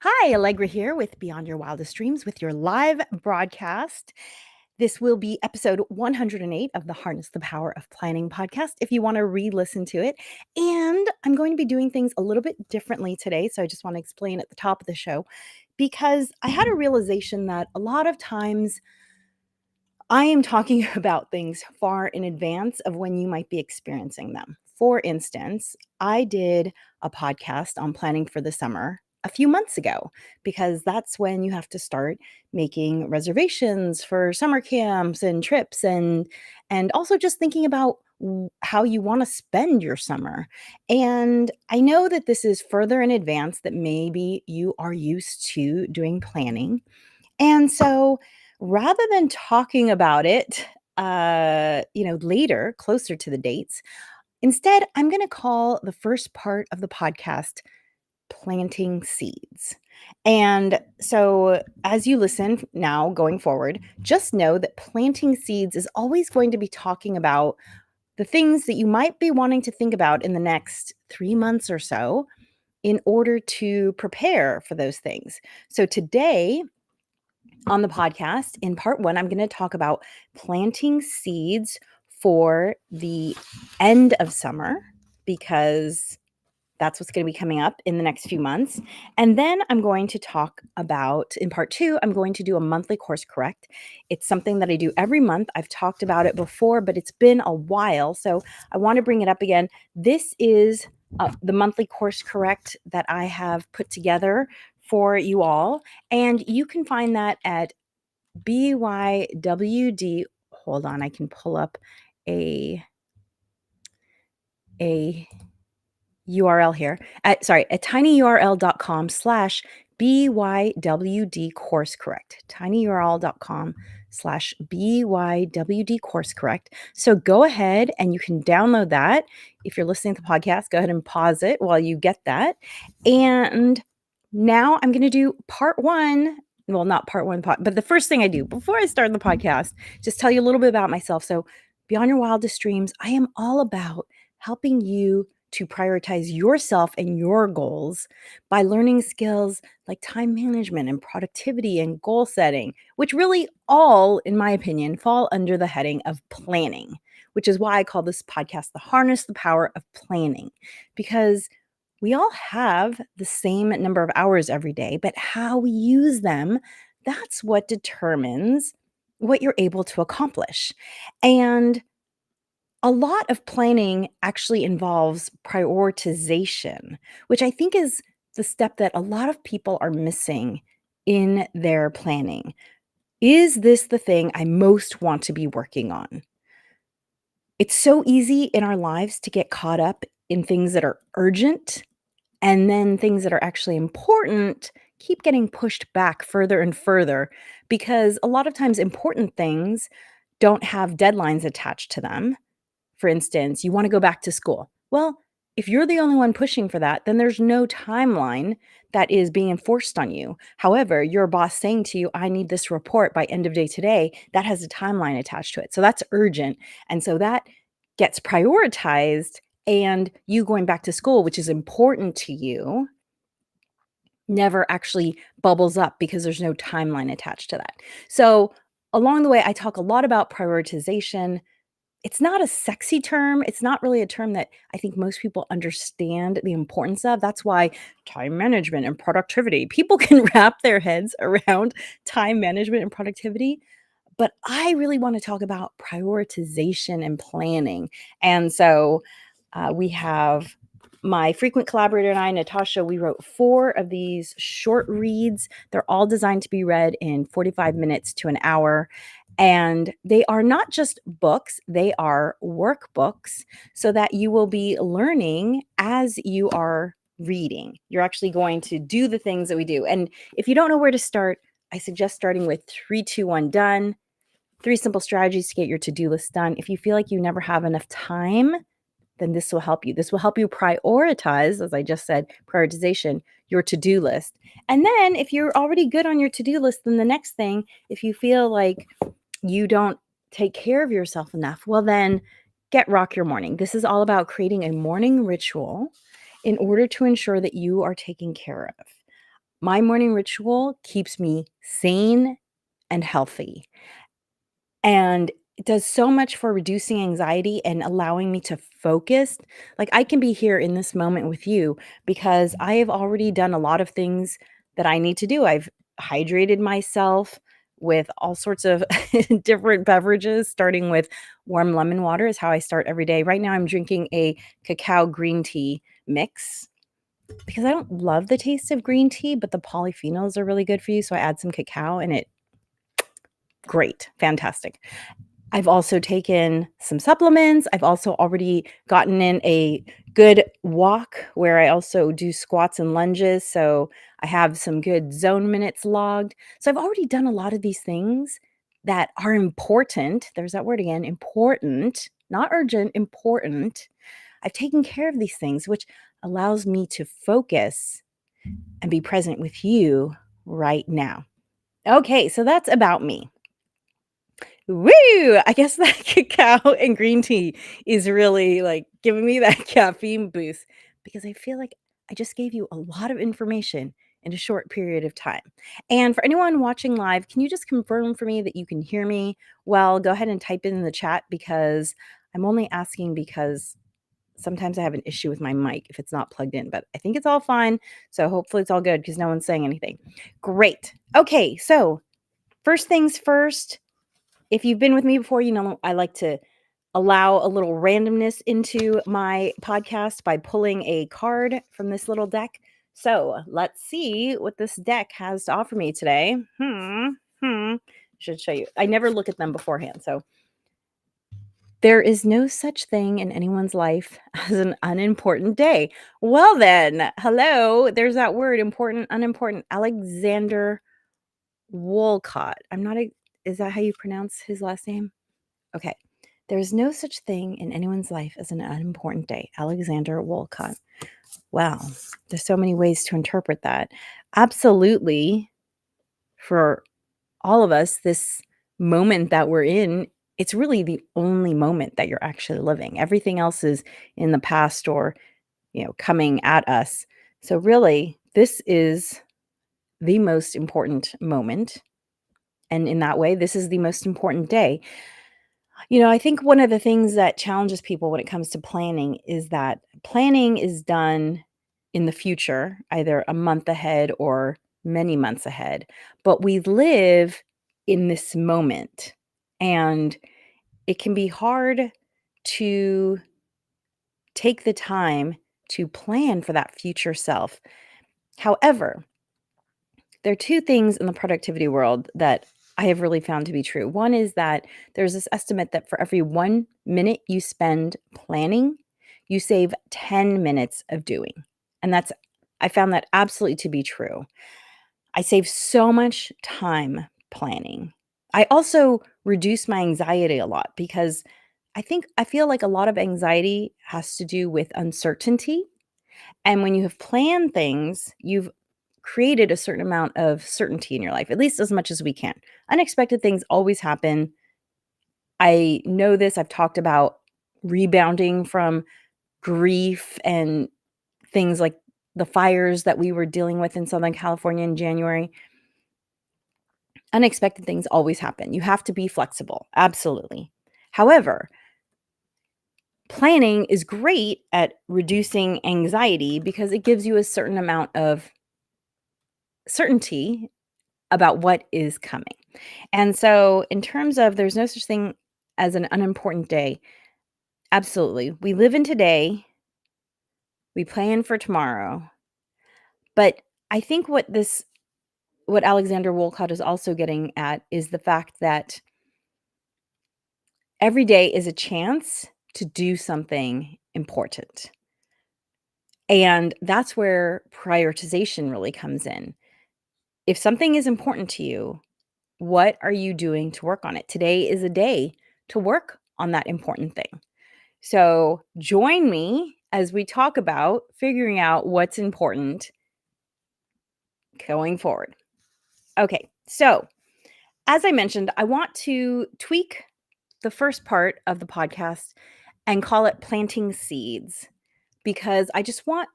Hi, Allegra here with Beyond Your Wildest Dreams with your live broadcast. This will be episode 108 of the Harness the Power of Planning podcast if you want to re listen to it. And I'm going to be doing things a little bit differently today. So I just want to explain at the top of the show because I had a realization that a lot of times I am talking about things far in advance of when you might be experiencing them. For instance, I did a podcast on planning for the summer a few months ago because that's when you have to start making reservations for summer camps and trips and also just thinking about how you want to spend your summer. And I know that this is further in advance that maybe you are used to doing planning. And so rather than talking about it, later, closer to the dates, instead, I'm going to call the first part of the podcast planting seeds. And so as you listen now going forward, just know that planting seeds is always going to be talking about the things that you might be wanting to think about in the next 3 months or so in order to prepare for those things. So today, on the podcast, in part one, I'm going to talk about planting seeds for the end of summer because that's what's going to be coming up in the next few months. And then I'm going to talk about, in part two, I'm going to do a monthly course correct. It's something that I do every month. I've talked about it before, but it's been a while. So I want to bring it up again. This is the monthly course correct that I have put together for you all. And you can find that at BYWD. Hold on, I can pull up a URL here at tinyurl.com/BYWD course correct. tinyurl.com/BYWD course correct. So go ahead and you can download that. If you're listening to the podcast, go ahead and pause it while you get that. And now I'm going to do part one. Well, not part one, but the first thing I do before I start the podcast, just tell you a little bit about myself. So, Beyond Your Wildest Dreams, I am all about helping you to prioritize yourself and your goals by learning skills like time management and productivity and goal setting, which really all, in my opinion, fall under the heading of planning, which is why I call this podcast the Harness the Power of Planning, because we all have the same number of hours every day, but how we use them, that's what determines what you're able to accomplish. And a lot of planning actually involves prioritization, which I think is the step that a lot of people are missing in their planning. Is this the thing I most want to be working on? It's so easy in our lives to get caught up in things that are urgent, and then things that are actually important keep getting pushed back further and further because a lot of times important things don't have deadlines attached to them. For instance, you want to go back to school. Well, if you're the only one pushing for that, then there's no timeline that is being enforced on you. However, your boss saying to you, I need this report by end of day today, that has a timeline attached to it. So that's urgent. And so that gets prioritized. And you going back to school, which is important to you, never actually bubbles up because there's no timeline attached to that. So along the way, I talk a lot about prioritization. It's not a sexy term. It's not really a term that I think most people understand the importance of. That's why time management and productivity, people can wrap their heads around time management and productivity. But I really want to talk about prioritization and planning. And so we have my frequent collaborator and I, Natasha, we wrote 4 of these short reads. They're all designed to be read in 45 minutes to an hour. And they are not just books, they are workbooks so that you will be learning as you are reading. You're actually going to do the things that we do. And if you don't know where to start, I suggest starting with 3, 2, 1, done. 3 simple strategies to get your to-do list done. If you feel like you never have enough time, then this will help you. This will help you prioritize, as I just said, prioritization, your to-do list. And then if you're already good on your to-do list, then the next thing, if you feel like you don't take care of yourself enough, well, then get Rock Your Morning. This is all about creating a morning ritual in order to ensure that you are taken care of. My morning ritual keeps me sane and healthy, and it does so much for reducing anxiety and allowing me to focus. Like, I can be here in this moment with you because I have already done a lot of things that I need to do. I've hydrated myself with all sorts of different beverages, starting with warm lemon water is how I start every day. Right now, I'm drinking a cacao green tea mix because I don't love the taste of green tea, but the polyphenols are really good for you. So I add some cacao and it great, fantastic. I've also taken some supplements. I've also already gotten in a good walk where I also do squats and lunges. So I have some good zone minutes logged. So I've already done a lot of these things that are important. There's that word again, important, not urgent, important. I've taken care of these things, which allows me to focus and be present with you right now. Okay, so that's about me. Woo! I guess that cacao and green tea is really, like, giving me that caffeine boost because I feel like I just gave you a lot of information in a short period of time. And for anyone watching live, can you just confirm for me that you can hear me well? Go ahead and type it in the chat because I'm only asking because sometimes I have an issue with my mic if it's not plugged in, but I think it's all fine. So hopefully it's all good because no one's saying anything. Great. Okay, so first things first, if you've been with me before, you know I like to allow a little randomness into my podcast by pulling a card from this little deck. So let's see what this deck has to offer me today. Should show you. I never look at them beforehand. So there is no such thing in anyone's life as an unimportant day. Well, then, hello. There's that word, important, unimportant. Alexander Wolcott. Is that how you pronounce his last name? Okay. There is no such thing in anyone's life as an unimportant day. Alexander Wolcott. Wow. There's so many ways to interpret that. Absolutely. For all of us, this moment that we're in, it's really the only moment that you're actually living. Everything else is in the past or, coming at us. So really, this is the most important moment. And in that way, this is the most important day. I think one of the things that challenges people when it comes to planning is that planning is done in the future, either a month ahead or many months ahead. But we live in this moment, and it can be hard to take the time to plan for that future self. However, there are two things in the productivity world that I have really found to be true. One is that there's this estimate that for every 1 minute you spend planning, you save 10 minutes of doing. And I found that absolutely to be true. I save so much time planning. I also reduce my anxiety a lot because I feel like a lot of anxiety has to do with uncertainty. And when you have planned things, you've created a certain amount of certainty in your life, at least as much as we can. Unexpected things always happen. I know this. I've talked about rebounding from grief and things like the fires that we were dealing with in Southern California in January. Unexpected things always happen. You have to be flexible. Absolutely. However, planning is great at reducing anxiety because it gives you a certain amount of certainty about what is coming. And so, in terms of there's no such thing as an unimportant day, absolutely. We live in today, we plan for tomorrow. But I think what Alexander Wolcott is also getting at is the fact that every day is a chance to do something important. And that's where prioritization really comes in. If something is important to you, what are you doing to work on it? Today is a day to work on that important thing. So join me as we talk about figuring out what's important going forward. Okay, so as I mentioned, I want to tweak the first part of the podcast and call it planting seeds because I just want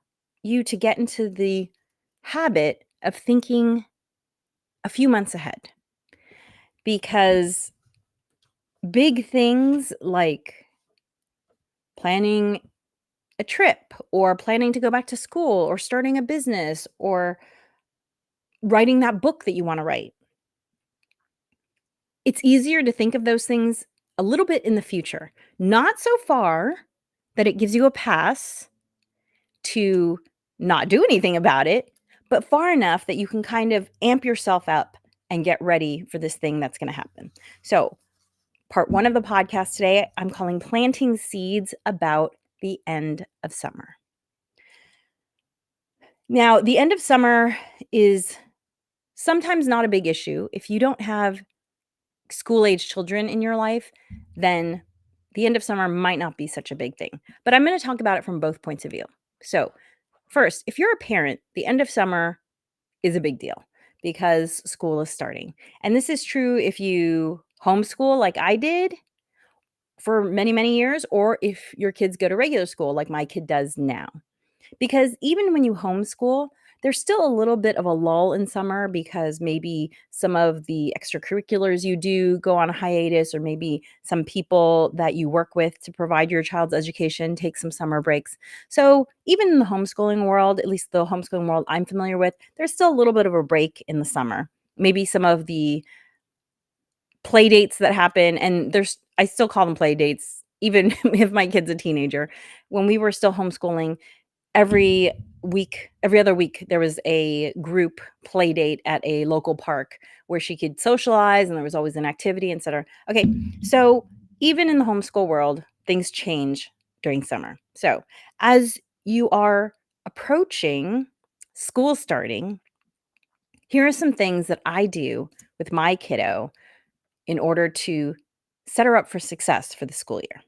you to get into the habit of thinking a few months ahead because big things like planning a trip or planning to go back to school or starting a business or writing that book that you want to write. It's easier to think of those things a little bit in the future, not so far that it gives you a pass to not do anything about it, but far enough that you can kind of amp yourself up and get ready for this thing that's going to happen. So, part one of the podcast today, I'm calling Planting Seeds About the End of Summer. Now, the end of summer is sometimes not a big issue. If you don't have school age children in your life, then the end of summer might not be such a big thing. But I'm going to talk about it from both points of view. So, first, if you're a parent, the end of summer is a big deal because school is starting. And this is true if you homeschool like I did for many, many years, or if your kids go to regular school like my kid does now. Because even when you homeschool, there's still a little bit of a lull in summer because maybe some of the extracurriculars you do go on a hiatus, or maybe some people that you work with to provide your child's education take some summer breaks. So even in the homeschooling world, at least the homeschooling world I'm familiar with, there's still a little bit of a break in the summer. Maybe some of the play dates that happen, and I still call them play dates, even if my kid's a teenager. When we were still homeschooling, every every other week, there was a group play date at a local park where she could socialize, and there was always an activity, etc. Okay, so even in the homeschool world, things change during summer. So as you are approaching school starting, here are some things that I do with my kiddo in order to set her up for success for the school year.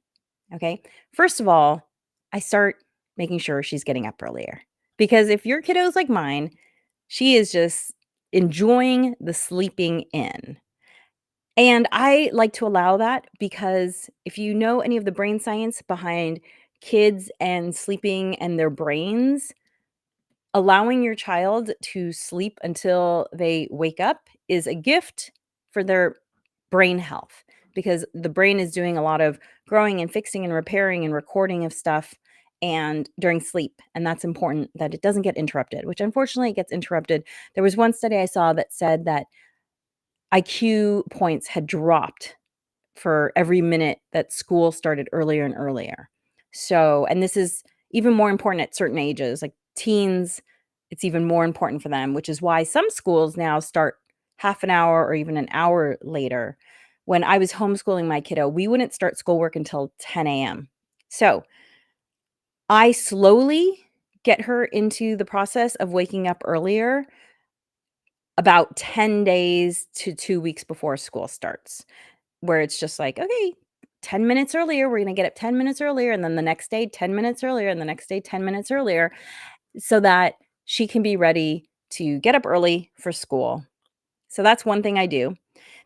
Okay. First of all, I start making sure she's getting up earlier because if your kiddo's like mine, she is just enjoying the sleeping in. And I like to allow that because if you know any of the brain science behind kids and sleeping and their brains, allowing your child to sleep until they wake up is a gift for their brain health because the brain is doing a lot of growing and fixing and repairing and recording of stuff and during sleep, and that's important that it doesn't get interrupted, which unfortunately it gets interrupted. There was one study I saw that said that IQ points had dropped for every minute that school started earlier and earlier. So, and this is even more important at certain ages, like teens, it's even more important for them, which is why some schools now start half an hour or even an hour later. When I was homeschooling my kiddo, we wouldn't start schoolwork until 10 a.m. So I slowly get her into the process of waking up earlier about 10 days to 2 weeks before school starts, where it's just like, okay, 10 minutes earlier, we're going to get up 10 minutes earlier. And then the next day, 10 minutes earlier. And the next day, 10 minutes earlier, so that she can be ready to get up early for school. So that's one thing I do.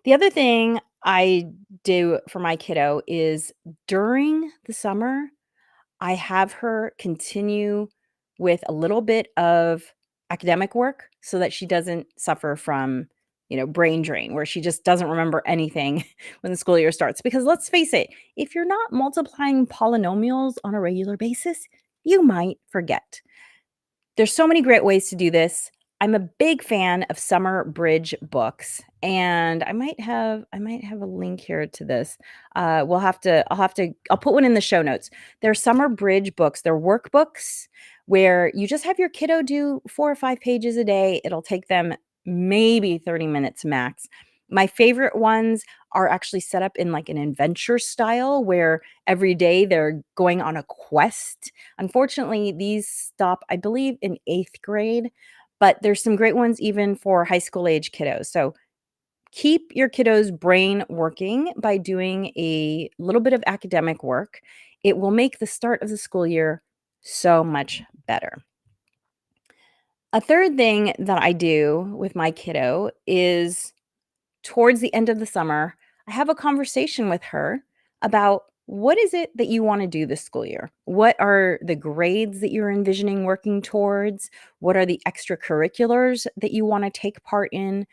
The other thing I do for my kiddo is during the summer, I have her continue with a little bit of academic work so that she doesn't suffer from, brain drain where she just doesn't remember anything when the school year starts. Because let's face it, if you're not multiplying polynomials on a regular basis, you might forget. There's so many great ways to do this. I'm a big fan of Summer Bridge books, and I might have a link here to this. I'll put one in the show notes. They're Summer Bridge books. They're workbooks where you just have your kiddo do 4 or 5 pages a day. It'll take them maybe 30 minutes max. My favorite ones are actually set up in like an adventure style where every day they're going on a quest. Unfortunately, these stop, I believe, in 8th grade, but there's some great ones even for high school age kiddos. So keep your kiddo's brain working by doing a little bit of academic work. It will make the start of the school year so much better. A third thing that I do with my kiddo is towards the end of the summer, I have a conversation with her about what is it that you want to do this school year? What are the grades that you're envisioning working towards? What are the extracurriculars that you want to take part in?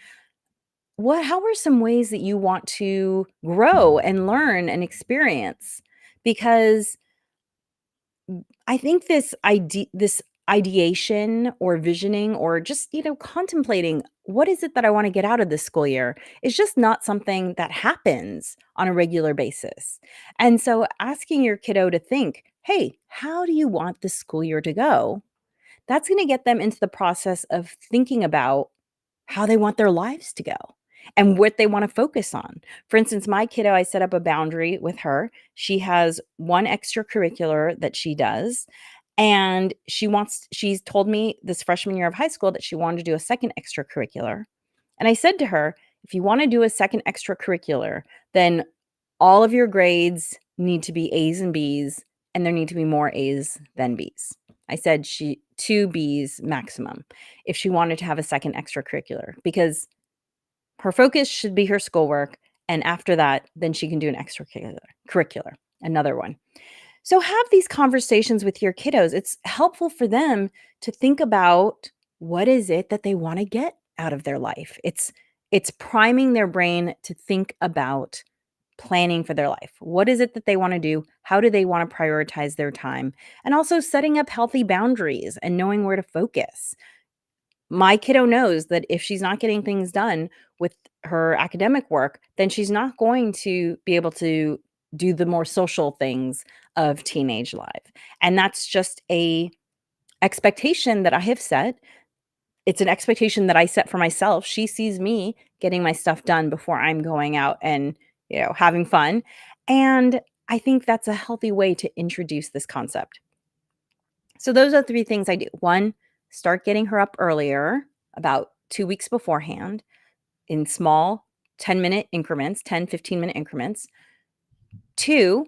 How are some ways that you want to grow and learn and experience? Because I think this ideation or visioning or just, contemplating what is it that I want to get out of this school year is just not something that happens on a regular basis. And so asking your kiddo to think, "Hey, how do you want this school year to go?" That's going to get them into the process of thinking about how they want their lives to go and what they want to focus on. For instance, my kiddo, I set up a boundary with her. She has one extracurricular that she does, and she's told me this freshman year of high school that she wanted to do a second extracurricular. And I said to her, if you want to do a second extracurricular, then all of your grades need to be A's and B's, and there need to be more A's than B's. I said she 2 B's maximum if she wanted to have a second extracurricular, because her focus should be her schoolwork, and after that, then she can do an extracurricular, another one. So have these conversations with your kiddos. It's helpful for them to think about what is it that they want to get out of their life. It's priming their brain to think about planning for their life. What is it that they want to do? How do they want to prioritize their time? And also setting up healthy boundaries and knowing where to focus. My kiddo knows that if she's not getting things done with her academic work, then she's not going to be able to do the more social things of teenage life. And that's just a expectation that I have set. It's an expectation that I set for myself. She sees me getting my stuff done before I'm going out and, having fun. And I think that's a healthy way to introduce this concept. So those are 3 things I do. 1, start getting her up earlier, about 2 weeks beforehand, in small 10-minute increments, 10, 15-minute increments. 2,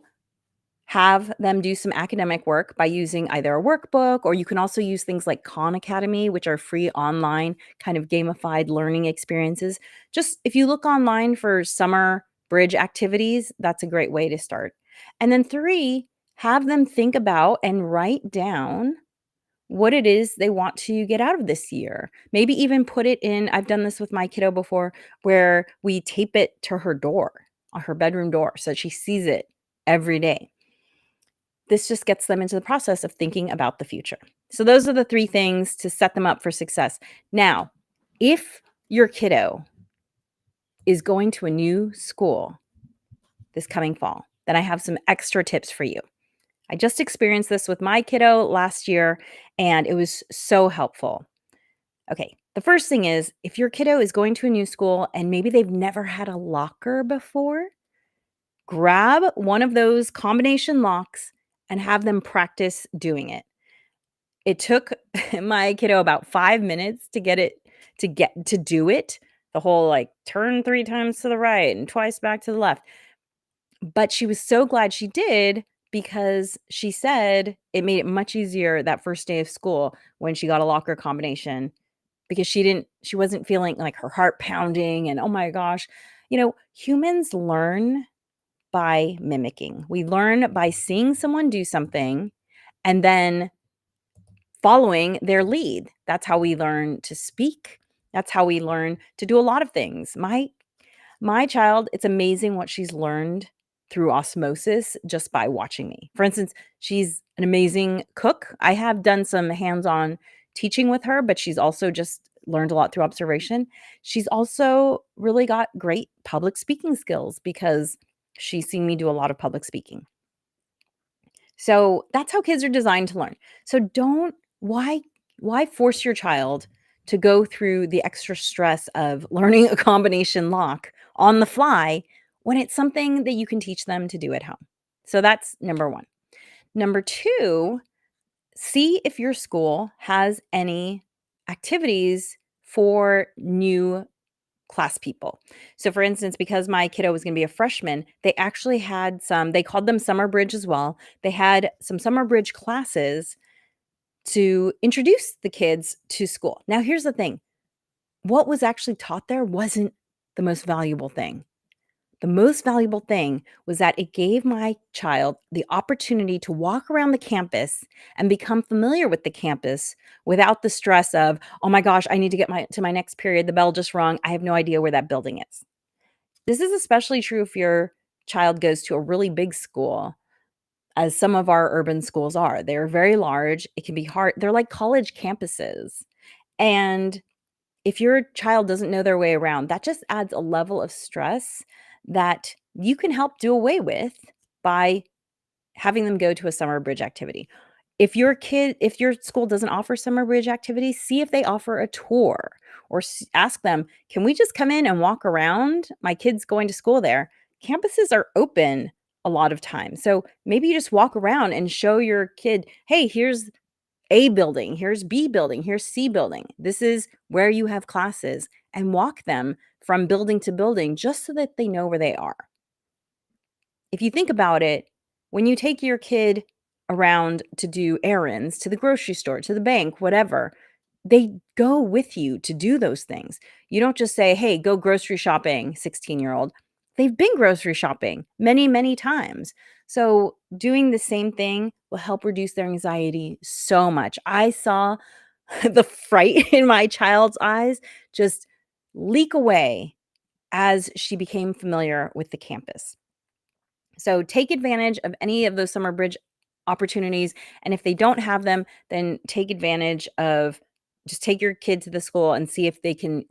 have them do some academic work by using either a workbook, or you can also use things like Khan Academy, which are free online kind of gamified learning experiences. Just if you look online for summer bridge activities, that's a great way to start. And then 3, have them think about and write down what it is they want to get out of this year. Maybe even put it in. I've done this with my kiddo before, where we tape it to her door, on her bedroom door, so she sees it every day. This just gets them into the process of thinking about the future. So those are the 3 things to set them up for success. Now, if your kiddo is going to a new school this coming fall, then I have some extra tips for you. I just experienced this with my kiddo last year, and it was so helpful. Okay, the first thing is, if your kiddo is going to a new school and maybe they've never had a locker before, grab one of those combination locks and have them practice doing it. It took my kiddo about 5 minutes to do it, the whole, like, turn 3 times to the right and twice back to the left. But she was so glad she did, because she said it made it much easier that first day of school when she got a locker combination, because she wasn't feeling, like, her heart pounding and, "Oh my gosh." Humans learn by mimicking. We learn by seeing someone do something and then following their lead. That's how we learn to speak. That's how we learn to do a lot of things. My child, it's amazing what she's learned through osmosis just by watching me. For instance, she's an amazing cook. I have done some hands-on teaching with her, but she's also just learned a lot through observation. She's also really got great public speaking skills because she's seen me do a lot of public speaking. So that's how kids are designed to learn. So don't why force your child to go through the extra stress of learning a combination lock on the fly when it's something that you can teach them to do at home? So that's number 1. Number 2, see if your school has any activities for new class people. So for instance, because my kiddo was going to be a freshman, they actually had they called them summer bridge as well. They had some summer bridge classes to introduce the kids to school. Now, here's the thing. What was actually taught there wasn't the most valuable thing, The most valuable thing was that it gave my child the opportunity to walk around the campus and become familiar with the campus without the stress of, "Oh my gosh, I need to get to my next period. The bell just rung. I have no idea where that building is." This is especially true if your child goes to a really big school, as some of our urban schools are. They're very large. It can be hard. They're like college campuses. And if your child doesn't know their way around, that just adds a level of stress that you can help do away with by having them go to a summer bridge activity. If your school doesn't offer summer bridge activities, see if they offer a tour or ask them, "Can we just come in and walk around? My kid's going to school there." Campuses are open a lot of times. So maybe you just walk around and show your kid, "Hey, here's A building, here's B building, here's C building. This is where you have classes," and walk them from building to building just so that they know where they are. If you think about it, when you take your kid around to do errands, to the grocery store, to the bank, whatever, they go with you to do those things. You don't just say, "Hey, go grocery shopping, 16-year-old." They've been grocery shopping many, many times. So, doing the same thing will help reduce their anxiety so much. I saw the fright in my child's eyes just leak away as she became familiar with the campus. So take advantage of any of those summer bridge opportunities, and if they don't have them, then take advantage of just take your kid to the school and see if they can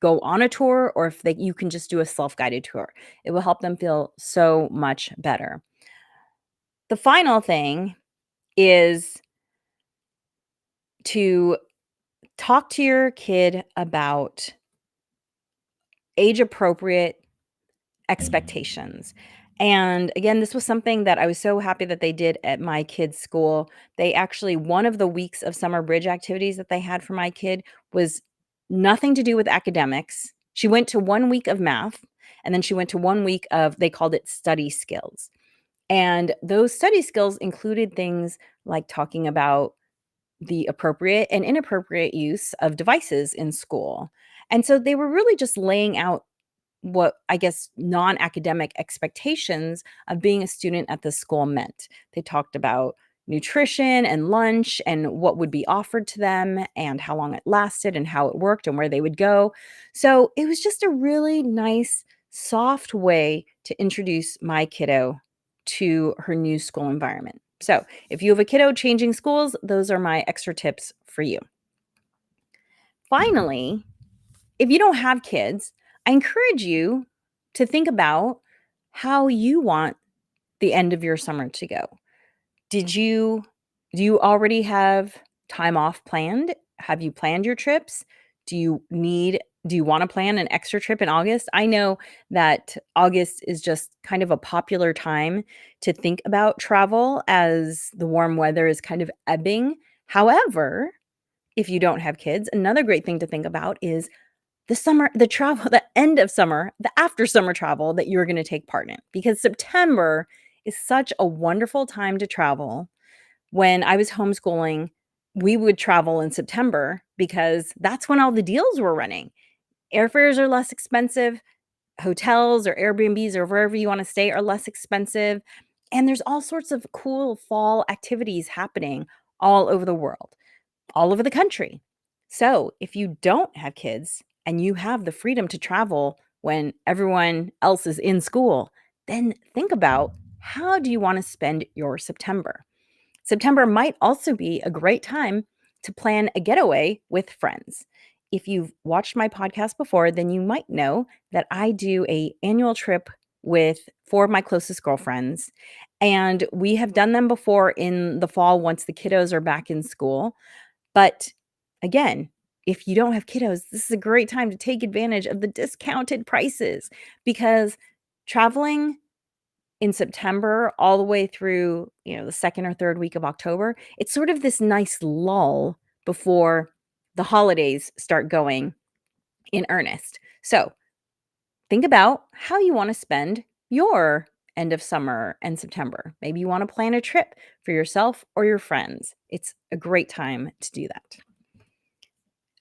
go on a tour or if you can just do a self-guided tour. It will help them feel so much better. The final thing is to talk to your kid about age appropriate expectations. And again, this was something that I was so happy that they did at my kid's school. They actually one of the weeks of summer bridge activities that they had for my kid was nothing to do with academics. She went to 1 week of math, and then she went to 1 week of they called it study skills. And those study skills included things like talking about the appropriate and inappropriate use of devices in school. And so they were really just laying out what I guess non-academic expectations of being a student at the school meant. They talked about nutrition and lunch and what would be offered to them and how long it lasted and how it worked and where they would go. So it was just a really nice, soft way to introduce my kiddo to her new school environment. So if you have a kiddo changing schools, those are my extra tips for you. Finally, if you don't have kids, I encourage you to think about how you want the end of your summer to go. Did you do you already have time off planned? Have you planned your trips? Do you wanna plan an extra trip in August? I know that August is just kind of a popular time to think about travel as the warm weather is kind of ebbing. However, if you don't have kids, another great thing to think about is the travel the end of summer, the after summer travel that you're gonna take part in, because September is such a wonderful time to travel. When I was homeschooling, we would travel in September because that's when all the deals were running. Airfares are less expensive, hotels or Airbnbs or wherever you wanna stay are less expensive, and there's all sorts of cool fall activities happening all over the world, all over the country. So, if you don't have kids and you have the freedom to travel when everyone else is in school, then think about how do you want to spend your September? September might also be a great time to plan a getaway with friends. If you've watched my podcast before, then you might know that I do a annual trip with 4 of my closest girlfriends, and we have done them before in the fall once the kiddos are back in school. But again, if you don't have kiddos, this is a great time to take advantage of the discounted prices because traveling in September all the way through, the 2nd or 3rd week of October, it's sort of this nice lull before the holidays start going in earnest. So, think about how you wanna spend your end of summer and September. Maybe you wanna plan a trip for yourself or your friends. It's a great time to do that.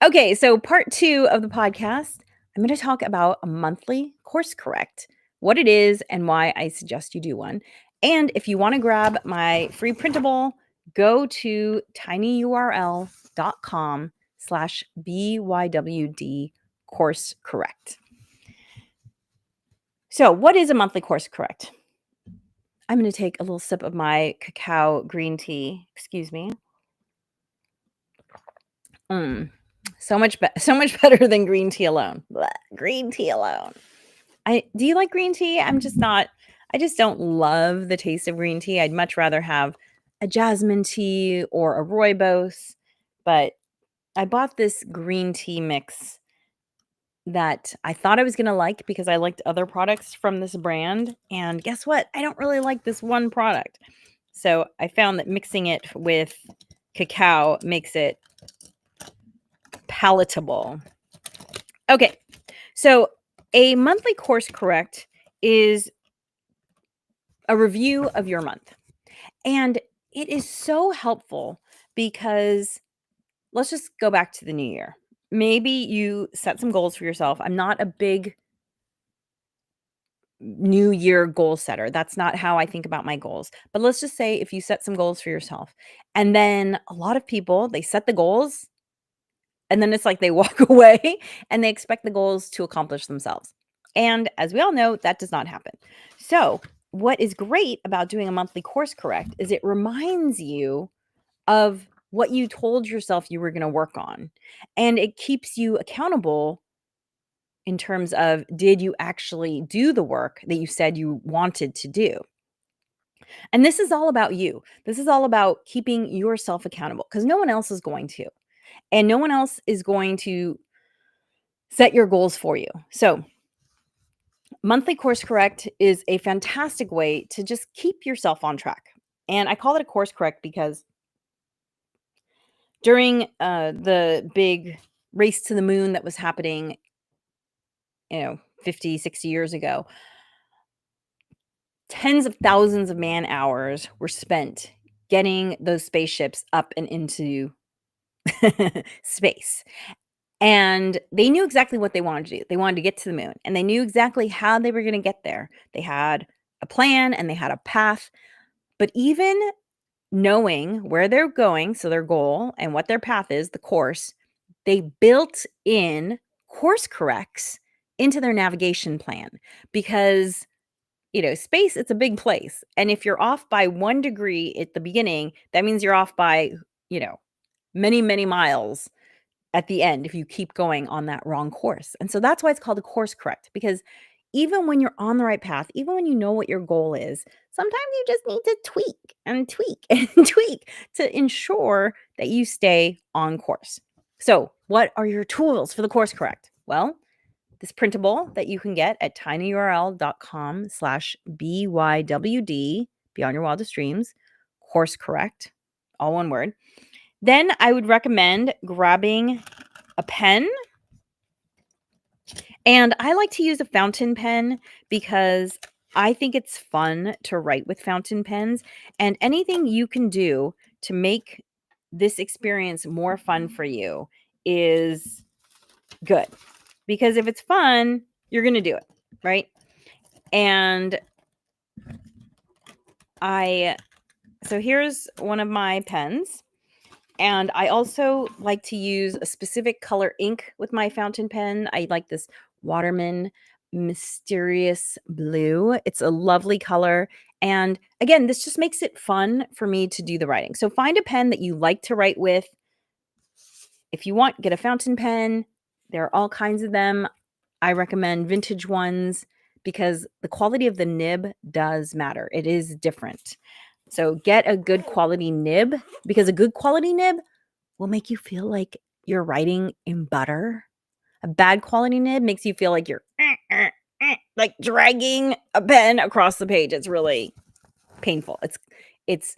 Okay, so part 2 of the podcast, I'm gonna talk about a monthly course correct, what it is and why I suggest you do one. And if you want to grab my free printable, go to tinyurl.com/BYWD course correct. So, what is a monthly course correct? I'm going to take a little sip of my cacao green tea. Excuse me. So much better than green tea alone. Blech, green tea alone. Do you like green tea? I just don't love the taste of green tea. I'd much rather have a jasmine tea or a rooibos, but I bought this green tea mix that I thought I was going to like because I liked other products from this brand, and guess what? I don't really like this one product. So, I found that mixing it with cacao makes it palatable. Okay. So, a monthly course correct is a review of your month. And it is so helpful because let's just go back to the new year. Maybe you set some goals for yourself. I'm not a big new year goal setter. That's not how I think about my goals. But let's just say if you set some goals for yourself, and then a lot of people, they set the goals and then it's like they walk away and they expect the goals to accomplish themselves. And as we all know, that does not happen. So, what is great about doing a monthly course correct is it reminds you of what you told yourself you were going to work on. And it keeps you accountable in terms of, did you actually do the work that you said you wanted to do? And this is all about you. This is all about keeping yourself accountable because no one else is going to. And no one else is going to set your goals for you. So, monthly course correct is a fantastic way to just keep yourself on track. And I call it a course correct because during the big race to the moon that was happening, 50, 60 years ago, tens of thousands of man hours were spent getting those spaceships up and into space. And they knew exactly what they wanted to do. They wanted to get to the moon, and they knew exactly how they were going to get there. They had a plan and they had a path. But even knowing where they're going, so their goal and what their path is, the course, they built in course corrects into their navigation plan because space, it's a big place. And if you're off by 1 degree at the beginning, that means you're off by, many, many miles at the end if you keep going on that wrong course. And so that's why it's called a course correct, because even when you're on the right path, even when you know what your goal is, sometimes you just need to tweak and tweak and tweak to ensure that you stay on course. So, what are your tools for the course correct? Well, this printable that you can get at tinyurl.com/BYWD, Beyond Your Wildest Dreams, course correct, all one word. Then I would recommend grabbing a pen. And I like to use a fountain pen because I think it's fun to write with fountain pens. And anything you can do to make this experience more fun for you is good. Because if it's fun, you're going to do it, right? And so here's one of my pens. And I also like to use a specific color ink with my fountain pen. I like this Waterman Mysterious Blue. It's a lovely color. And again, this just makes it fun for me to do the writing. So find a pen that you like to write with. If you want, get a fountain pen. There are all kinds of them. I recommend vintage ones because the quality of the nib does matter. It is different. So get a good quality nib because a good quality nib will make you feel like you're writing in butter. A bad quality nib makes you feel like you're like dragging a pen across the page. It's really painful. It's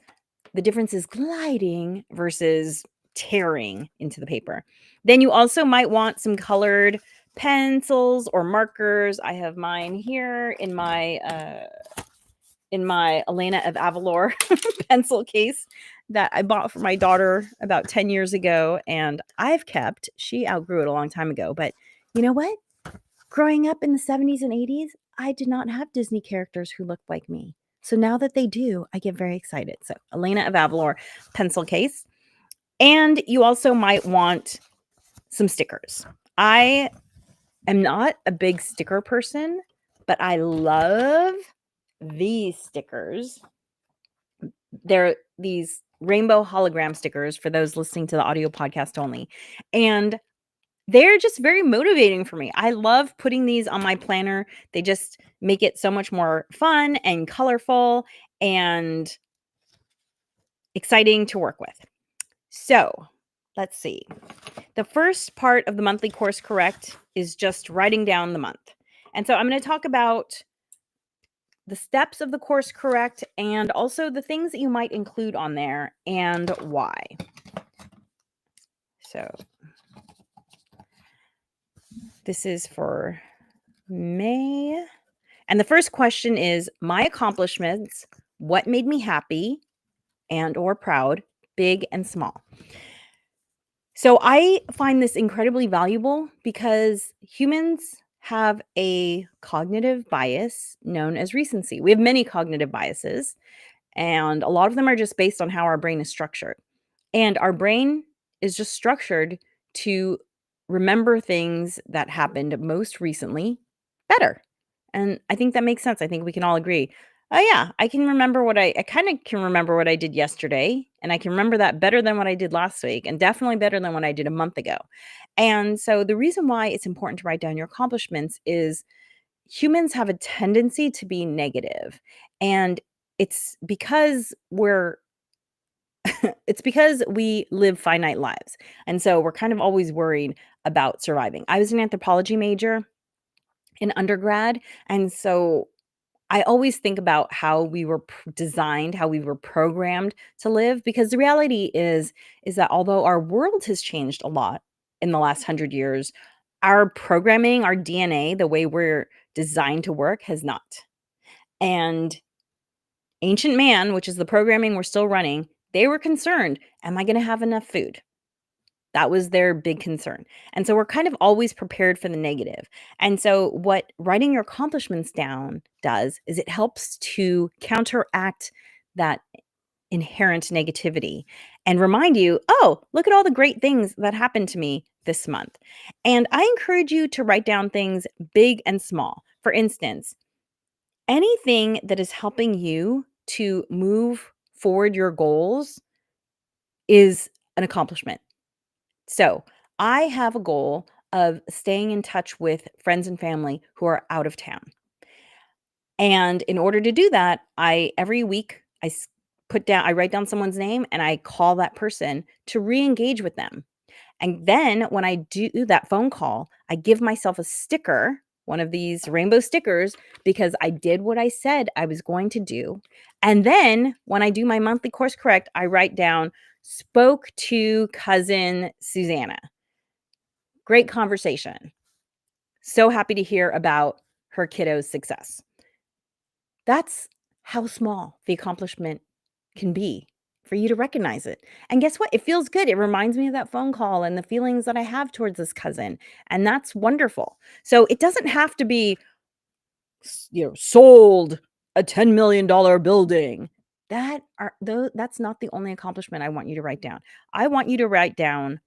the difference is gliding versus tearing into the paper. Then you also might want some colored pencils or markers. I have mine here in my Elena of Avalor pencil case that I bought for my daughter about 10 years ago, and I've kept. She outgrew it a long time ago, but you know what? Growing up in the 70s and 80s, I did not have Disney characters who looked like me. So now that they do, I get very excited. So Elena of Avalor pencil case. And you also might want some stickers. I am not a big sticker person, but I love these stickers. They're these rainbow hologram stickers for those listening to the audio podcast only. And they're just very motivating for me. I love putting these on my planner. They just make it so much more fun and colorful and exciting to work with. So let's see. The first part of the monthly course correct is just writing down the month. And so I'm going to talk about the steps of the course correct and also the things that you might include on there and why. So this is for May. And the first question is my accomplishments, what made me happy and or proud, big and small. So I find this incredibly valuable because humans have a cognitive bias known as recency. We have many cognitive biases, and a lot of them are just based on how our brain is structured. And our brain is just structured to remember things that happened most recently better. And I think that makes sense. I think we can all agree. Oh yeah, I can remember I kind of can remember what I did yesterday, and I can remember that better than what I did last week, and definitely better than what I did a month ago. And so the reason why it's important to write down your accomplishments is humans have a tendency to be negative, and it's because we're it's because we live finite lives. And so we're kind of always worried about surviving. I was an anthropology major in undergrad, and so I always think about how we were designed, how we were programmed to live, because the reality is that although our world has changed a lot in the last 100 years, our programming, our DNA, the way we're designed to work has not. And ancient man, which is the programming we're still running, they were concerned, am I going to have enough food? That was their big concern. And so we're kind of always prepared for the negative. And so what writing your accomplishments down does is it helps to counteract that inherent negativity and remind you, oh, look at all the great things that happened to me this month. And I encourage you to write down things big and small. For instance, anything that is helping you to move forward your goals is an accomplishment. So I have a goal of staying in touch with friends and family who are out of town. And in order to do that, every week I write down someone's name and I call that person to re-engage with them. And then when I do that phone call, I give myself a sticker, one of these rainbow stickers, because I did what I said I was going to do. And then when I do my monthly course correct, I write down, spoke to cousin Susanna. Great conversation. So happy to hear about her kiddo's success. That's how small the accomplishment can be for you to recognize it. And guess what? It feels good. It reminds me of that phone call and the feelings that I have towards this cousin. And that's wonderful. So it doesn't have to be, sold a $10 million building. That's not the only accomplishment I want you to write down. I want you to write down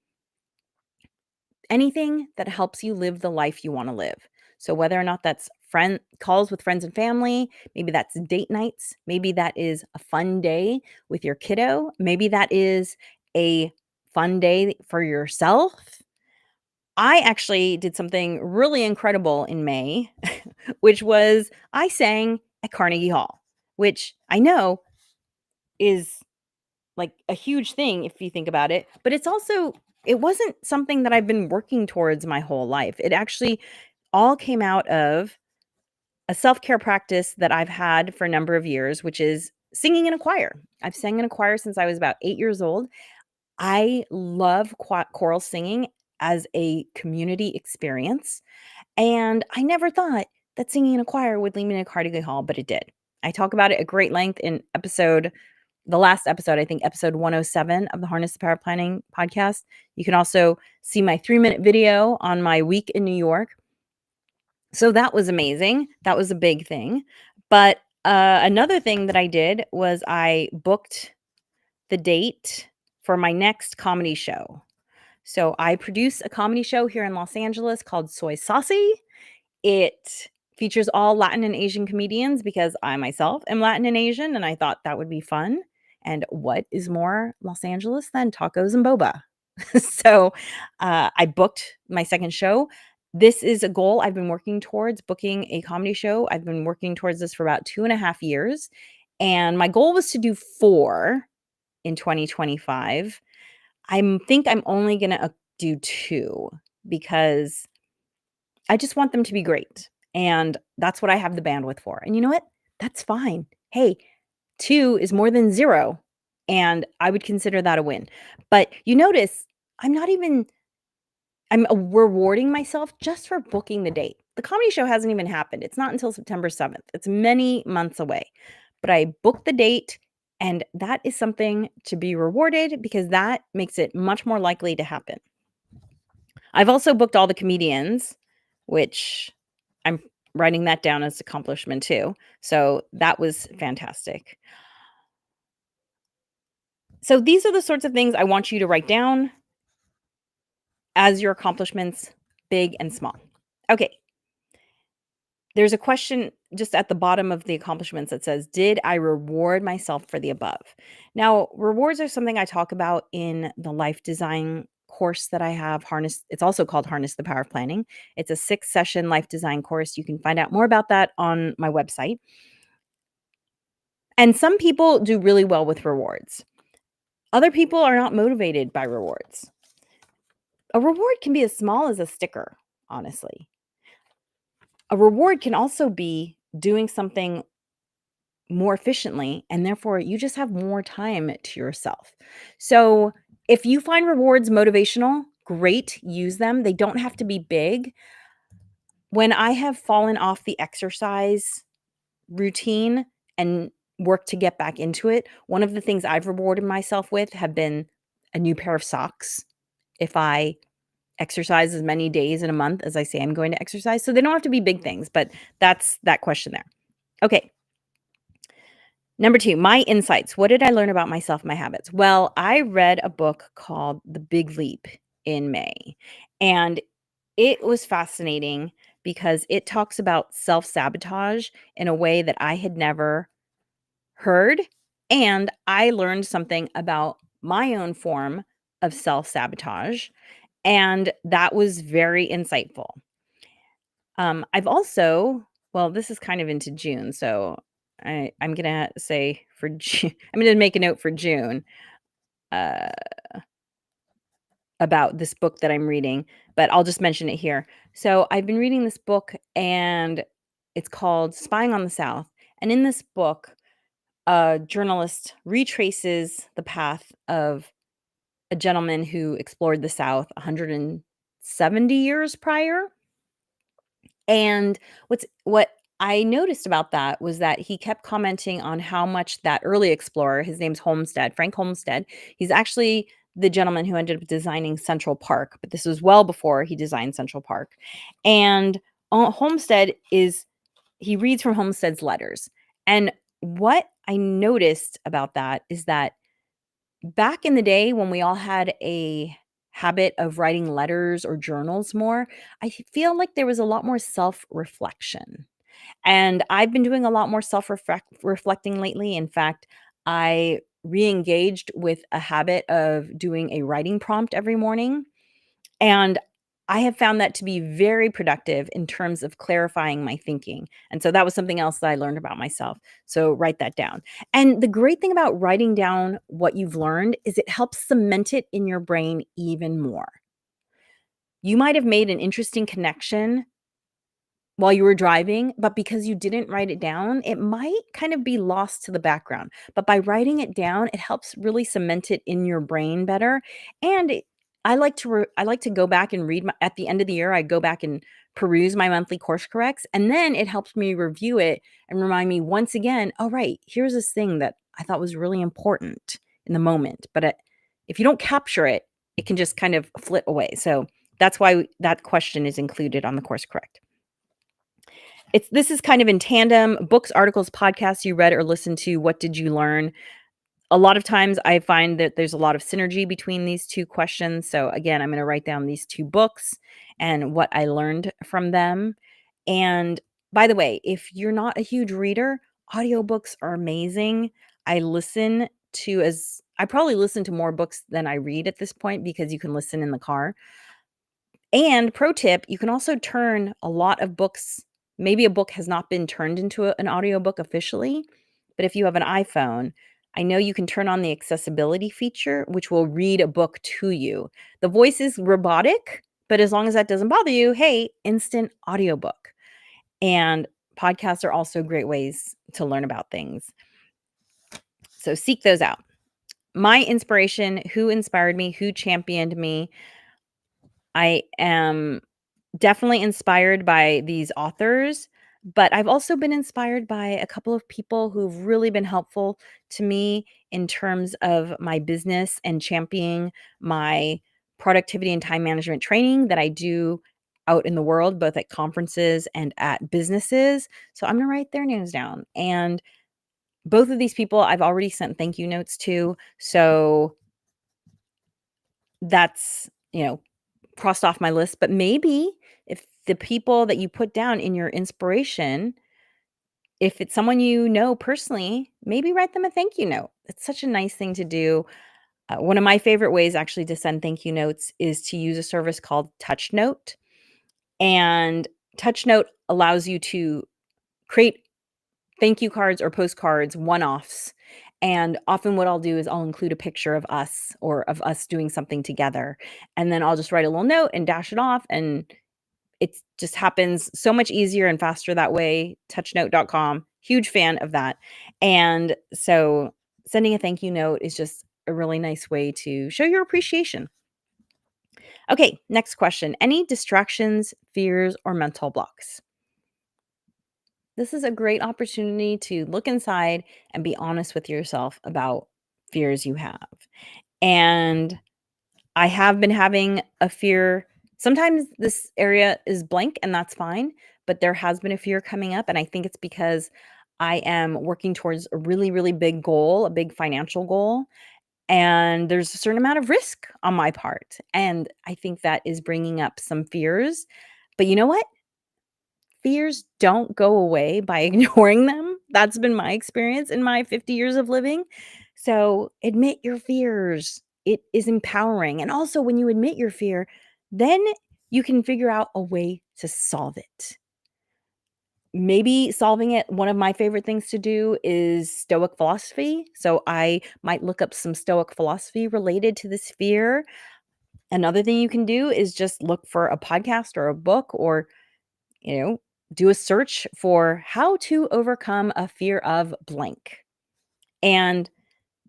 anything that helps you live the life you want to live. So whether or not that's calls with friends and family, maybe that's date nights, maybe that is a fun day with your kiddo, maybe that is a fun day for yourself. I actually did something really incredible in May, which was I sang at Carnegie Hall, which I know is like a huge thing if you think about it, but it wasn't something that I've been working towards my whole life. It actually all came out of a self-care practice that I've had for a number of years, which is singing in a choir. I've sang in a choir since I was about 8 years old. I love choral singing as a community experience, and I never thought that singing in a choir would lead me to Carnegie Hall, but it did. I talk about it at great length in the last episode, I think episode 107 of the Harness the Power of Planning podcast. You can also see my 3-minute video on my week in New York. So that was amazing. That was a big thing. But another thing that I did was I booked the date for my next comedy show. So I produce a comedy show here in Los Angeles called Soy Saucy. It features all Latin and Asian comedians because I myself am Latin and Asian, and I thought that would be fun. And what is more Los Angeles than tacos and boba? So I booked my second show. This is a goal I've been working towards, booking a comedy show. I've been working towards this for about 2.5 years. And my goal was to do four in 2025. I think I'm only going to do two because I just want them to be great, and that's what I have the bandwidth for, and you know what? That's fine. Hey, 2 is more than 0, and I would consider that a win. But you notice I'm not even rewarding myself just for booking the date. The comedy show hasn't even happened. It's not until September 7th. It's many months away. But I booked the date, and that is something to be rewarded because that makes it much more likely to happen. I've also booked all the comedians, which I'm writing that down as accomplishment too. So that was fantastic. So these are the sorts of things I want you to write down as your accomplishments, big and small. Okay. There's a question just at the bottom of the accomplishments that says, "Did I reward myself for the above?" Now, rewards are something I talk about in the life design course that I have, Harness. It's also called Harness the Power of Planning. It's a 6-session life design course. You can find out more about that on my website. And some people do really well with rewards. Other people are not motivated by rewards. A reward can be as small as a sticker, honestly. A reward can also be doing something more efficiently, and therefore you just have more time to yourself. So, if you find rewards motivational, great, use them. They don't have to be big. When I have fallen off the exercise routine and worked to get back into it, one of the things I've rewarded myself with have been a new pair of socks. If I exercise as many days in a month as I say I'm going to exercise, so they don't have to be big things, but that's that question there. Okay. Number 2, my insights. What did I learn about myself, my habits? Well, I read a book called The Big Leap in May, and it was fascinating because it talks about self-sabotage in a way that I had never heard, and I learned something about my own form of self-sabotage, and that was very insightful. I've also well, this is kind of into June, so I'm gonna say for June I'm gonna make a note for June, uh, about this book that I'm reading, but I'll just mention it here. So, I've been reading this book, and it's called Spying on the South, and in this book, a journalist retraces the path of a gentleman who explored the South 170 years prior. And what I noticed about that was that he kept commenting on how much that early explorer, his name's Homestead, Frank Homestead, he's actually the gentleman who ended up designing Central Park, but this was well before he designed Central Park. And Homestead is he reads from Homestead's letters. And what I noticed about that is that back in the day when we all had a habit of writing letters or journals more, I feel like there was a lot more self-reflection. And I've been doing a lot more reflecting lately. In fact, I re-engaged with a habit of doing a writing prompt every morning. And I have found that to be very productive in terms of clarifying my thinking. And so that was something else that I learned about myself. So write that down. And the great thing about writing down what you've learned is it helps cement it in your brain even more. You might have made an interesting connection while you were driving, but because you didn't write it down, it might kind of be lost to the background. But by writing it down, it helps really cement it in your brain better. And I like to go back and read at the end of the year. I go back and peruse my monthly course corrects, and then it helps me review it and remind me once again, oh right, here's this thing that I thought was really important in the moment. But if you don't capture it, it can just kind of flit away. So that's why that question is included on the course correct. This is kind of in tandem, books, articles, podcasts you read or listened to, what did you learn? A lot of times I find that there's a lot of synergy between these 2 questions. So again, I'm gonna write down these 2 books and what I learned from them. And by the way, if you're not a huge reader, audiobooks are amazing. I probably listen to more books than I read at this point because you can listen in the car. And pro tip, you can also turn a lot of books. Maybe a book has not been turned into an audiobook officially, but if you have an iPhone, I know you can turn on the accessibility feature, which will read a book to you. The voice is robotic, but as long as that doesn't bother you, hey, instant audiobook. And podcasts are also great ways to learn about things. So seek those out. My inspiration, who inspired me, who championed me, I am definitely inspired by these authors, but I've also been inspired by a couple of people who've really been helpful to me in terms of my business and championing my productivity and time management training that I do out in the world, both at conferences and at businesses. So I'm going to write their names down. And both of these people I've already sent thank you notes to. So that's, crossed off my list, but maybe if the people that you put down in your inspiration, if it's someone you know personally, maybe write them a thank you note. It's such a nice thing to do. One of my favorite ways actually to send thank you notes is to use a service called TouchNote. And TouchNote allows you to create thank you cards or postcards, one-offs. And often what I'll do is I'll include a picture of us or of us doing something together. And then I'll just write a little note and dash it off, and it just happens so much easier and faster that way. Touchnote.com, huge fan of that. And so sending a thank you note is just a really nice way to show your appreciation. Okay, next question. Any distractions, fears, or mental blocks? This is a great opportunity to look inside and be honest with yourself about fears you have. And I have been having a fear. Sometimes this area is blank and that's fine, but there has been a fear coming up. And I think it's because I am working towards a really, really big goal, a big financial goal. And there's a certain amount of risk on my part. And I think that is bringing up some fears. But you know what? Fears don't go away by ignoring them. That's been my experience in my 50 years of living. So admit your fears. It is empowering. And also, when you admit your fear, then you can figure out a way to solve it. Maybe solving it, one of my favorite things to do is Stoic philosophy. So I might look up some Stoic philosophy related to this fear. Another thing you can do is just look for a podcast or a book, or you know, do a search for how to overcome a fear of blank. And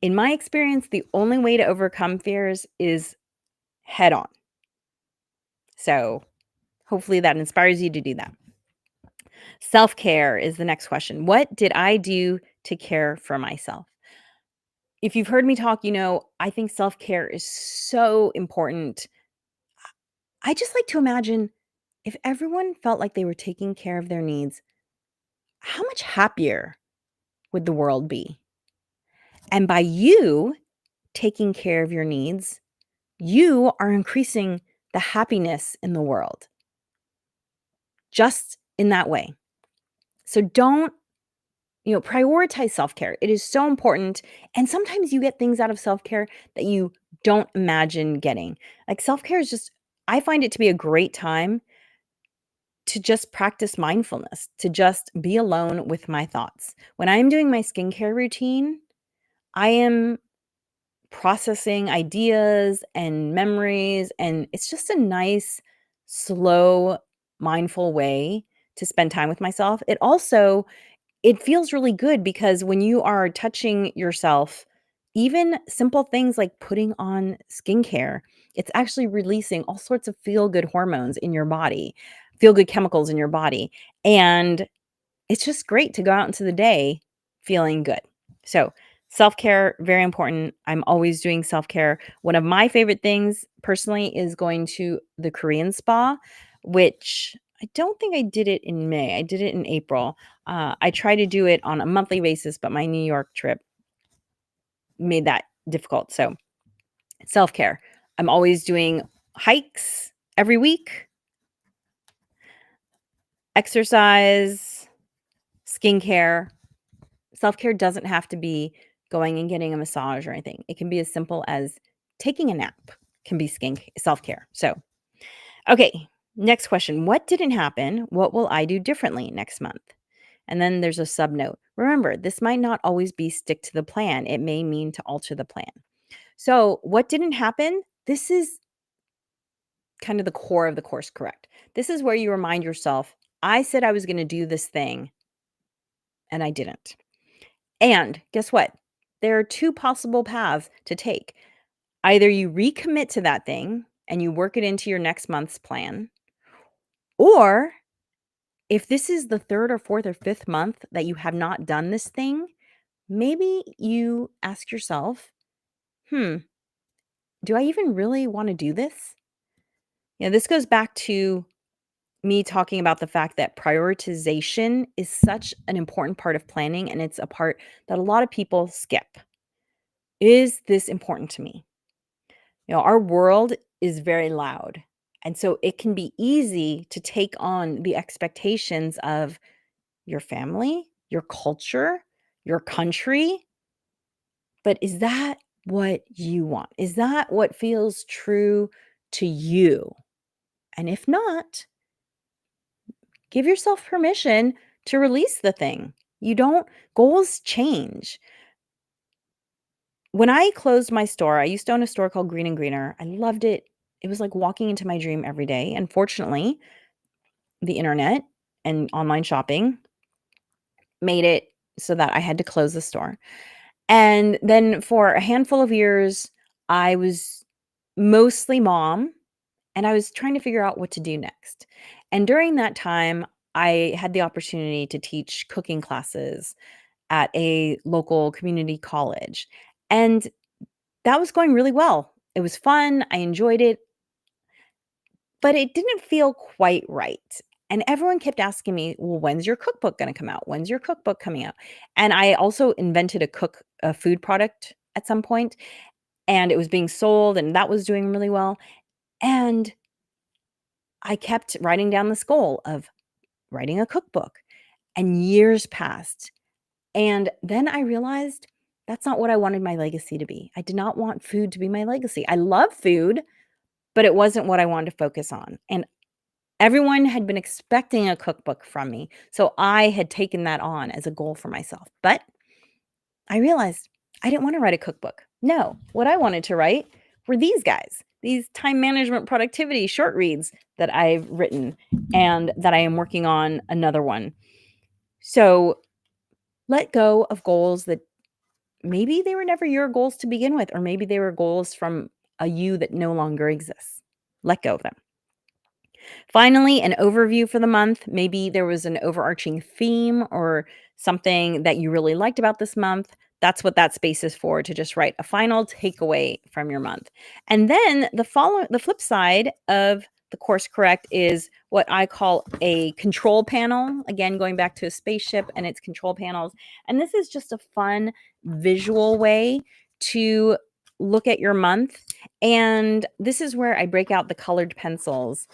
in my experience, the only way to overcome fears is head on. So hopefully that inspires you to do that. Self care is the next question. What did I do to care for myself? If you've heard me talk, I think self care is so important. I just like to imagine if everyone felt like they were taking care of their needs, how much happier would the world be? And by you taking care of your needs, you are increasing the happiness in the world just in that way. So don't, prioritize self care. It is so important. And sometimes you get things out of self care that you don't imagine getting. Like self care is just, I find it to be a great time to just practice mindfulness, to just be alone with my thoughts. When I'm doing my skincare routine, I am processing ideas and memories, and it's just a nice, slow, mindful way to spend time with myself. It feels really good because when you are touching yourself, even simple things like putting on skincare, it's actually releasing all sorts of feel-good hormones in your body, feel-good chemicals in your body, and it's just great to go out into the day feeling good. So, self-care, very important. I'm always doing self-care. One of my favorite things personally is going to the Korean spa, which I don't think I did it in May. I did it in April. I try to do it on a monthly basis, but my New York trip made that difficult. So, self-care. I'm always doing hikes every week, exercise, skincare. Self-care doesn't have to be going and getting a massage or anything. It can be as simple as taking a nap can be self-care. So, okay, next question. What didn't happen? What will I do differently next month? And then there's a sub note. Remember, this might not always be stick to the plan. It may mean to alter the plan. So, what didn't happen? This is kind of the core of the course correct. This is where you remind yourself, I said I was going to do this thing and I didn't. And guess what? There are two possible paths to take. Either you recommit to that thing and you work it into your next month's plan, or if this is the third or fourth or fifth month that you have not done this thing, maybe you ask yourself, do I even really want to do this? This goes back to me talking about the fact that prioritization is such an important part of planning, and it's a part that a lot of people skip. Is this important to me? Our world is very loud. And so it can be easy to take on the expectations of your family, your culture, your country. But is that what you want? Is that what feels true to you? And if not, give yourself permission to release the thing. Goals change. When I closed my store, I used to own a store called Green and Greener. I loved it. It was like walking into my dream every day. Unfortunately, the internet and online shopping made it so that I had to close the store. And then for a handful of years, I was mostly mom, and I was trying to figure out what to do next. And during that time, I had the opportunity to teach cooking classes at a local community college. And that was going really well. It was fun. I enjoyed it, but it didn't feel quite right. And everyone kept asking me, well, when's your cookbook going to come out? When's your cookbook coming out? And I also invented a food product at some point, and it was being sold, and that was doing really well. And I kept writing down this goal of writing a cookbook, and years passed. And then I realized that's not what I wanted my legacy to be. I did not want food to be my legacy. I love food, but it wasn't what I wanted to focus on. And everyone had been expecting a cookbook from me. So I had taken that on as a goal for myself. But I realized I didn't want to write a cookbook. No, what I wanted to write were these guys, these time management productivity short reads that I've written and that I am working on another one. So let go of goals that maybe they were never your goals to begin with, or maybe they were goals from a you that no longer exists. Let go of them. Finally, an overview for the month. Maybe there was an overarching theme or something that you really liked about this month. That's what that space is for, to just write a final takeaway from your month. And then the flip side of the course correct is what I call a control panel. Again, going back to a spaceship and its control panels. And this is just a fun visual way to look at your month. And this is where I break out the colored pencils,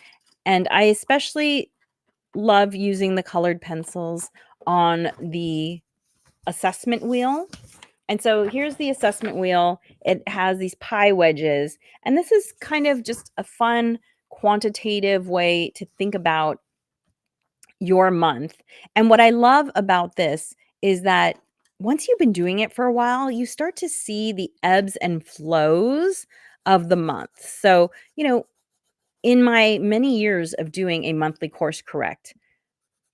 and I especially love using the colored pencils on the assessment wheel. And so here's the assessment wheel. It has these pie wedges. And this is kind of just a fun quantitative way to think about your month. And what I love about this is that once you've been doing it for a while, you start to see the ebbs and flows of the month. So, in my many years of doing a monthly course correct,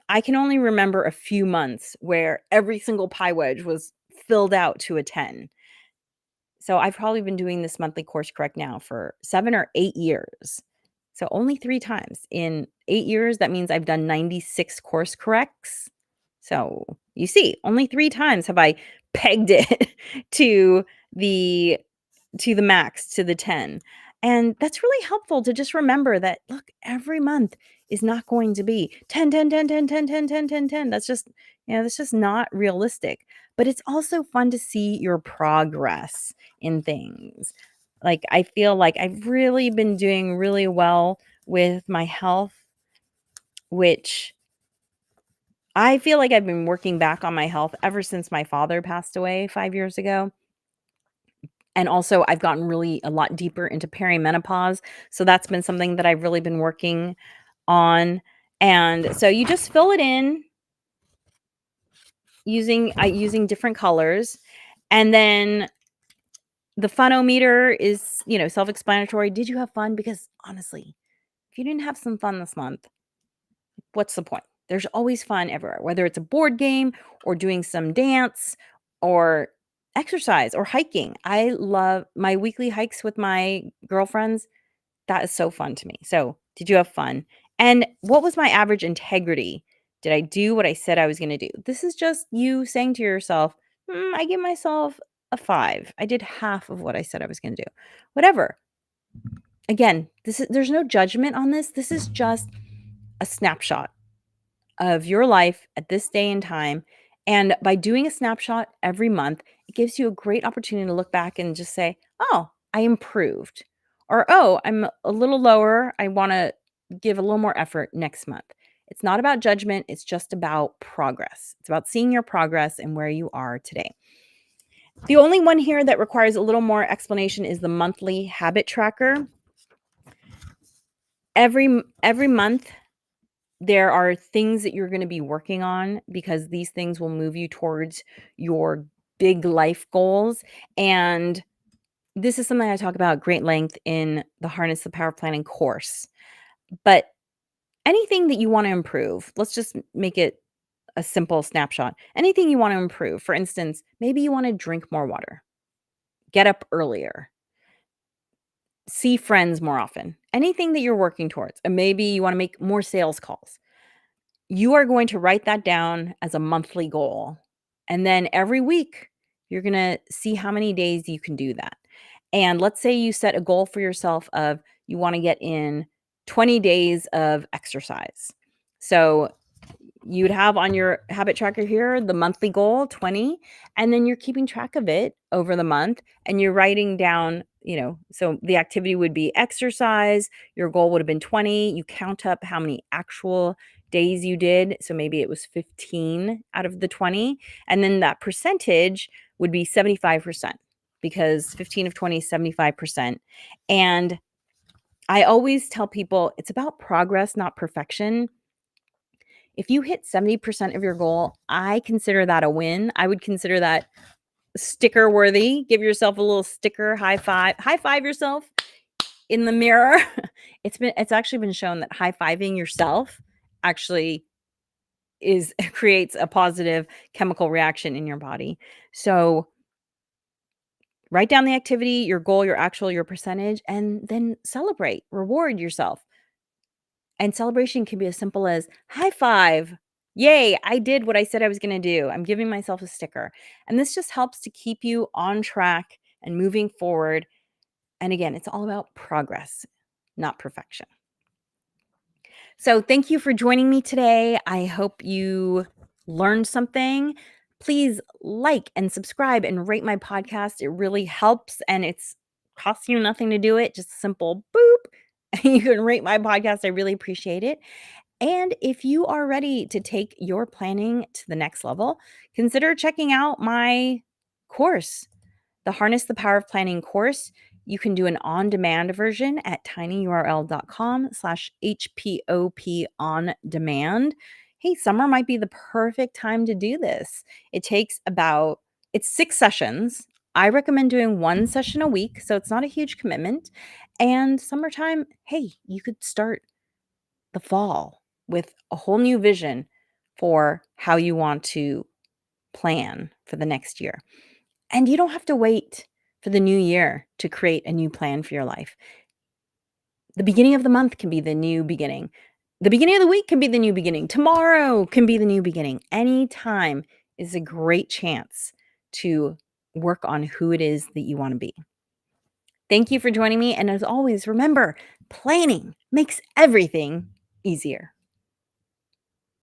I can only remember a few months where every single pie wedge was filled out to a 10. So I've probably been doing this monthly course correct now for 7 or 8 years. So only 3 times in 8 years, that means I've done 96 course corrects. So you see, only 3 times have I pegged it to the max, to the 10. And that's really helpful to just remember that, look, every month is not going to be 10, 10, 10, 10, 10, 10, 10, 10, 10. That's just, that's just not realistic. But it's also fun to see your progress in things. Like, I feel like I've really been doing really well with my health, which I feel like I've been working back on my health ever since my father passed away 5 years ago. And also, I've gotten really a lot deeper into perimenopause. So that's been something that I've really been working on. And so you just fill it in using different colors. And then the funometer is, self-explanatory. Did you have fun? Because honestly, if you didn't have some fun this month, what's the point? There's always fun everywhere, whether it's a board game or doing some dance or exercise or hiking. I love my weekly hikes with my girlfriends. That is so fun to me. So, did you have fun? And what was my average integrity? Did I do what I said I was going to do? This is just you saying to yourself, I give myself a 5. I did half of what I said I was going to do. Whatever. Again, there's no judgment on this. This is just a snapshot of your life at this day and time. And by doing a snapshot every month, it gives you a great opportunity to look back and just say, oh, I improved. Or, oh, I'm a little lower. I want to give a little more effort next month. It's not about judgment. It's just about progress. It's about seeing your progress and where you are today. The only one here that requires a little more explanation is the monthly habit tracker. Every month, there are things that you're going to be working on because these things will move you towards your big life goals. And this is something I talk about at great length in the Harness the Power of Planning course. But anything that you want to improve, let's just make it a simple snapshot. Anything you want to improve, for instance, maybe you want to drink more water, get up earlier, see friends more often, anything that you're working towards. And maybe you want to make more sales calls. You are going to write that down as a monthly goal. And then every week, you're going to see how many days you can do that. And let's say you set a goal for yourself of you want to get in 20 days of exercise. So you'd have on your habit tracker here the monthly goal 20, and then you're keeping track of it over the month and you're writing down, so the activity would be exercise, your goal would have been 20, you count up how many actual days you did, so maybe it was 15 out of the 20, and then that percentage would be 75% because 15 of 20 is 75%. And I always tell people it's about progress, not perfection. If you hit 70% of your goal, I consider that a win. I would consider that sticker worthy. Give yourself a little sticker, high five yourself in the mirror. It's actually been shown that high-fiving yourself actually creates a positive chemical reaction in your body. So write down the activity, your goal, your actual, your percentage, and then celebrate, reward yourself. And celebration can be as simple as high five. Yay, I did what I said I was going to do. I'm giving myself a sticker. And this just helps to keep you on track and moving forward. And again, it's all about progress, not perfection. So thank you for joining me today. I hope you learned something. Please like and subscribe and rate my podcast. It really helps and it's costs you nothing to do it. Just a simple boop. You can rate my podcast. I really appreciate it. And if you are ready to take your planning to the next level, consider checking out my course, the Harness the Power of Planning course. You can do an on-demand version at tinyurl.com/HPOP on demand. Hey, summer might be the perfect time to do this. It's 6 sessions. I recommend doing 1 session a week, so it's not a huge commitment. And summertime, hey, you could start the fall with a whole new vision for how you want to plan for the next year. And you don't have to wait for the new year to create a new plan for your life. The beginning of the month can be the new beginning. The beginning of the week can be the new beginning. Tomorrow can be the new beginning. Any time is a great chance to work on who it is that you want to be. Thank you for joining me. And as always, remember, planning makes everything easier.